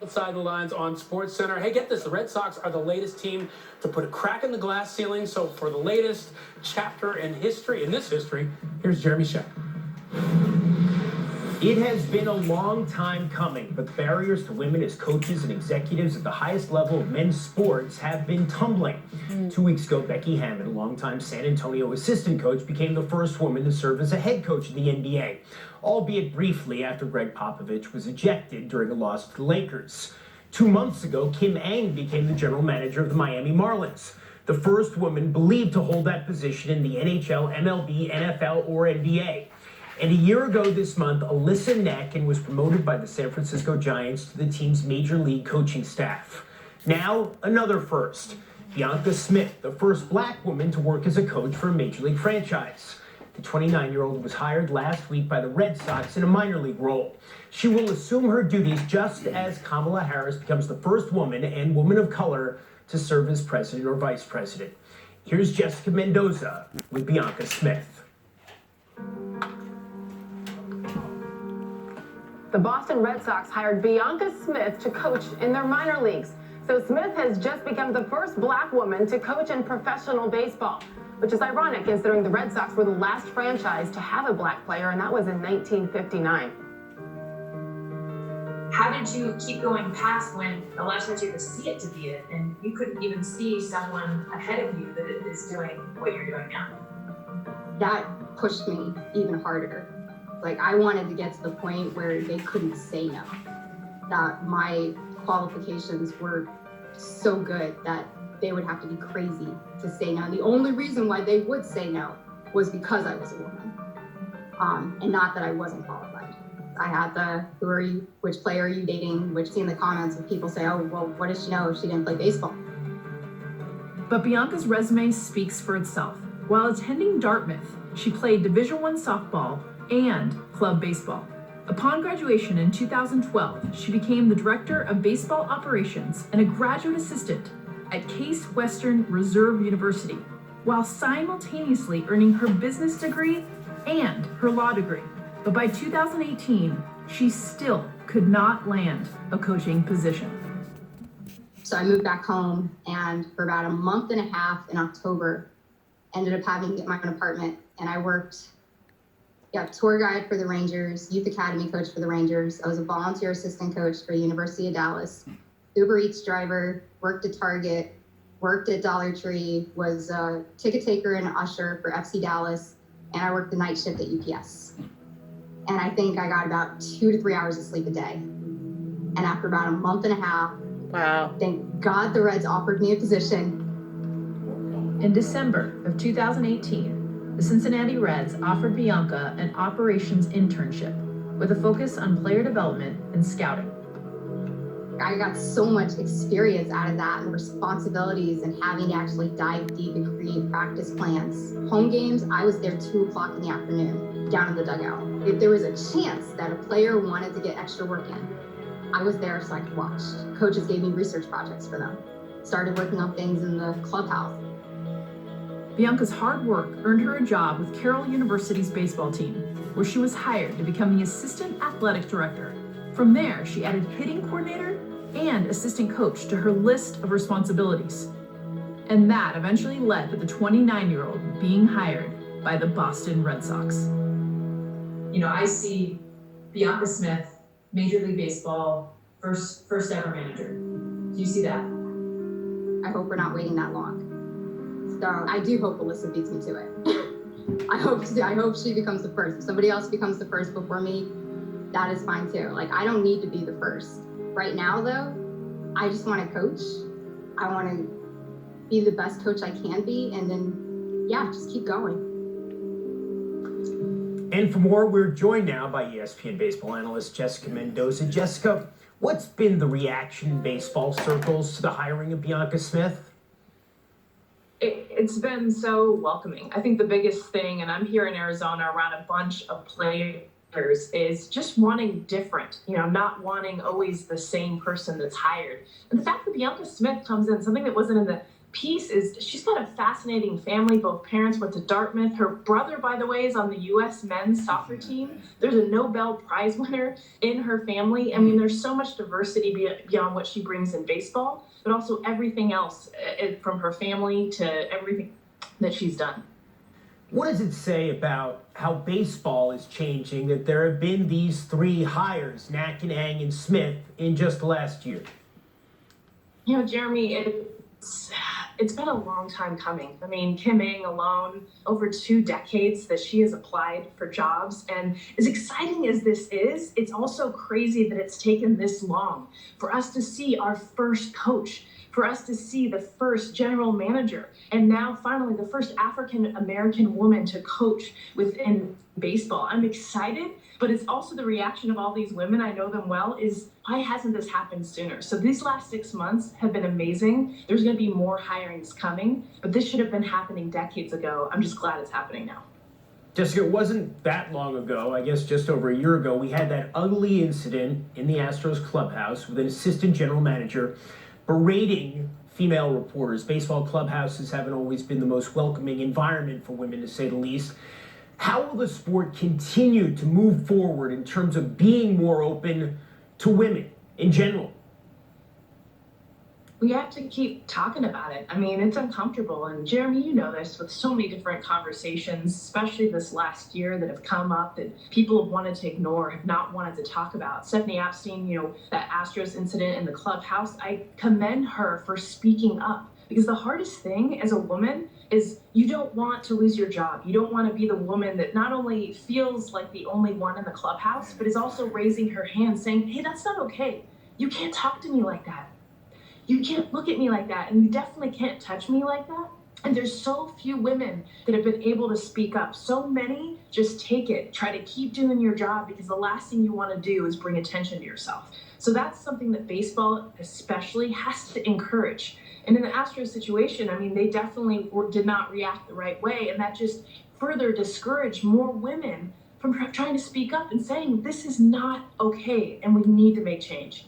Outside the lines on Sports Center. Hey, get this. The Red Sox are the latest team to put a crack in the glass ceiling. So for the latest chapter in this history, here's Jeremy Sheck. It has been a long time coming, but the barriers to women as coaches and executives at the highest level of men's sports have been tumbling. 2 weeks ago, Becky Hammond, a longtime San Antonio assistant coach, became the first woman to serve as a head coach in the NBA, albeit briefly after Greg Popovich was ejected during a loss to the Lakers. 2 months ago, Kim Ng became the general manager of the Miami Marlins, the first woman believed to hold that position in the NHL, MLB, NFL, or NBA. And a year ago this month, Alyssa Necken was promoted by the San Francisco Giants to the team's major league coaching staff. Now, another first. Bianca Smith, the first black woman to work as a coach for a major league franchise. The 29-year-old was hired last week by the Red Sox in a minor league role. She will assume her duties just as Kamala Harris becomes the first woman and woman of color to serve as president or vice president. Here's Jessica Mendoza with Bianca Smith. The Boston Red Sox hired Bianca Smith to coach in their minor leagues. So Smith has just become the first black woman to coach in professional baseball, which is ironic considering the Red Sox were the last franchise to have a black player, and that was in 1959. How did you keep going past when a lot of times you have to see it to be it, and you couldn't even see someone ahead of you that is doing what you're doing now? That pushed me even harder. Like, I wanted to get to the point where they couldn't say no, that my qualifications were so good that they would have to be crazy to say no. And the only reason why they would say no was because I was a woman, and not that I wasn't qualified. I had the, who are you, which player are you dating, which see in the comments of people say, oh, well, what does she know if she didn't play baseball? But Bianca's resume speaks for itself. While attending Dartmouth, she played Division I softball and club baseball. Upon graduation in 2012, she became the director of baseball operations and a graduate assistant at Case Western Reserve University, while simultaneously earning her business degree and her law degree. But by 2018, she still could not land a coaching position. So I moved back home, and for about a month and a half in October, ended up having to get my own apartment, and I worked tour guide for the Rangers, youth academy coach for the Rangers. I was a volunteer assistant coach for the University of Dallas, Uber Eats driver, worked at Target, worked at Dollar Tree, was a ticket taker and usher for FC Dallas, and I worked the night shift at UPS. And I think I got about 2 to 3 hours of sleep a day. And after about a month and a half, wow, thank God the Reds offered me a position. In December of 2018, the Cincinnati Reds offered Bianca an operations internship with a focus on player development and scouting. I got so much experience out of that and responsibilities and having to actually dive deep and create practice plans. Home games, I was there 2 o'clock in the afternoon, down in the dugout. If there was a chance that a player wanted to get extra work in, I was there so I could watch. Coaches gave me research projects for them. Started working on things in the clubhouse. Bianca's hard work earned her a job with Carroll University's baseball team, where she was hired to become the assistant athletic director. From there, she added hitting coordinator and assistant coach to her list of responsibilities. And that eventually led to the 29-year-old being hired by the Boston Red Sox. You know, I see Bianca Smith, Major League Baseball, first ever manager. Do you see that? I hope we're not waiting that long. So I do hope Alyssa beats me to it. I hope she becomes the first. If somebody else becomes the first before me, that is fine too. Like, I don't need to be the first. Right now though, I just want to coach. I want to be the best coach I can be, and then, yeah, just keep going. And for more, we're joined now by ESPN baseball analyst Jessica Mendoza. Jessica, what's been the reaction in baseball circles to the hiring of Bianca Smith? It's been so welcoming. I think the biggest thing, and I'm here in Arizona around a bunch of players, is just wanting different, not wanting always the same person that's hired. And the fact that Bianca Smith comes in, something that wasn't in the piece is she's got a fascinating family. Both parents went to Dartmouth. Her brother, by the way, is on the U.S. men's soccer team. There's a Nobel Prize winner in her family. I mean, there's so much diversity beyond what she brings in baseball, but also everything else from her family to everything that she's done. What does it say about how baseball is changing that there have been these three hires, Nakinang and Smith, in just the last year? You know, Jeremy, it's been a long time coming. I mean, Kim Ng alone, over 2 decades that she has applied for jobs. And as exciting as this is, it's also crazy that it's taken this long for us to see our first coach, for us to see the first general manager, and now finally the first African-American woman to coach within baseball. I'm excited, but it's also the reaction of all these women, I know them well, is why hasn't this happened sooner? So these last 6 months have been amazing. There's gonna be more hirings coming, but this should have been happening decades ago. I'm just glad it's happening now. Jessica, it wasn't that long ago, I guess just over a year ago, we had that ugly incident in the Astros clubhouse with an assistant general manager berating female reporters. Baseball clubhouses haven't always been the most welcoming environment for women, to say the least. How will the sport continue to move forward in terms of being more open to women in general? We have to keep talking about it. I mean, it's uncomfortable. And Jeremy, you know this, with so many different conversations, especially this last year, that have come up that people have wanted to ignore, have not wanted to talk about. Stephanie Epstein, you know, that Astros incident in the clubhouse, I commend her for speaking up. Because the hardest thing as a woman is you don't want to lose your job. You don't want to be the woman that not only feels like the only one in the clubhouse, but is also raising her hand saying, hey, that's not okay. You can't talk to me like that. You can't look at me like that, and you definitely can't touch me like that. And there's so few women that have been able to speak up. So many just take it, try to keep doing your job because the last thing you want to do is bring attention to yourself. So that's something that baseball especially has to encourage. And in the Astros situation, I mean, they definitely did not react the right way, and that just further discouraged more women from trying to speak up and saying, this is not okay, and we need to make change.